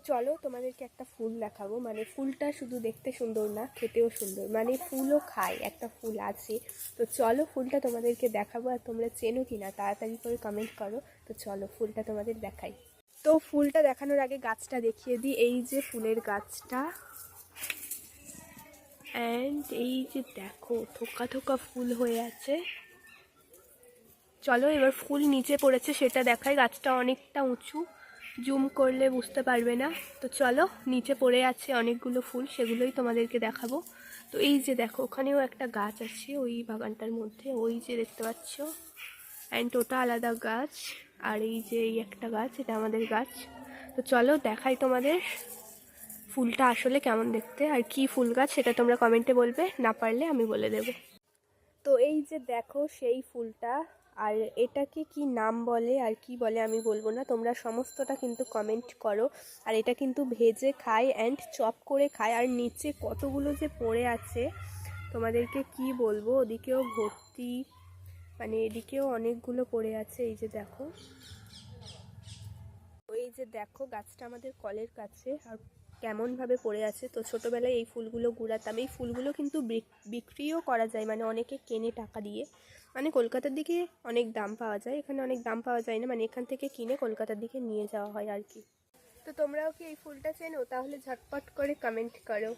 চলো তোমাদেরকে একটা ফুল দেখাবো, মানে ফুলটা শুধু দেখতে সুন্দর না, খেতেও সুন্দর, মানে ফুলও খায়, একটা ফুল আছে। তো চলো ফুলটা তোমাদেরকে দেখাবো, আর তোমরা চেনো কি না তাড়াতাড়ি করে কমেন্ট করো। তো চলো ফুলটা তোমাদের দেখাই। তো ফুলটা দেখানোর আগে গাছটা দেখিয়ে দিই। এই যে ফুলের গাছটা, অ্যান্ড এই যে দেখো থোকা থোকা ফুল হয়ে আছে। চলো এবার ফুল নিচে পড়েছে সেটা দেখাই। গাছটা অনেকটা উঁচু, জুম করলে বুঝতে পারবে না। তো চলো নিচে পড়ে আছে অনেকগুলো ফুল, সেগুলোই তোমাদেরকে দেখাবো। তো এই যে দেখো ওখানেও একটা গাছ আছে ওই বাগানটার মধ্যে, ওই যে দেখতে পাচ্ছ, অ্যান্ড ওটা আলাদা গাছ, আর এই যে এই একটা গাছ, এটা আমাদের গাছ। তো চলো দেখাই তোমাদের ফুলটা আসলে কেমন দেখতে, আর কি ফুল গাছ সেটা তোমরা কমেন্টে বলবে, না পারলে আমি বলে দেবো। তো এই যে দেখো সেই ফুলটা, আর এটাকে কি নাম বলে আর কি বলে আমি বলবো না, তোমরা সমস্তটা কিন্তু কমেন্ট করো। আর এটা কিন্তু ভেজে খায় অ্যান্ড চপ করে খায়, আর নিচে কতগুলো যে পড়ে আছে তোমাদেরকে কি বলবো, ওদিকেও ভর্তি, মানে এদিকেও অনেকগুলো পড়ে আছে। এই যে দেখো, এই যে দেখো গাছটা আমাদের কলের কাছে, আর কেমনভাবে পড়ে আছে। তো ছোটোবেলায় এই ফুলগুলো কুড়াতাম, এই ফুলগুলো কিন্তু বিক্রিও করা যায়, মানে অনেকে কেনে টাকা দিয়ে। মানে কলকাতার দিকে অনেক দাম পাওয়া যায়, এখানে অনেক দাম পাওয়া যায় না, মানে এখান থেকে কিনে কলকাতার দিকে নিয়ে যাওয়া হয় আর কি। তো তোমরাও কি এই ফুলটা চেনো? তাহলে ঝটপট করে কমেন্ট করো।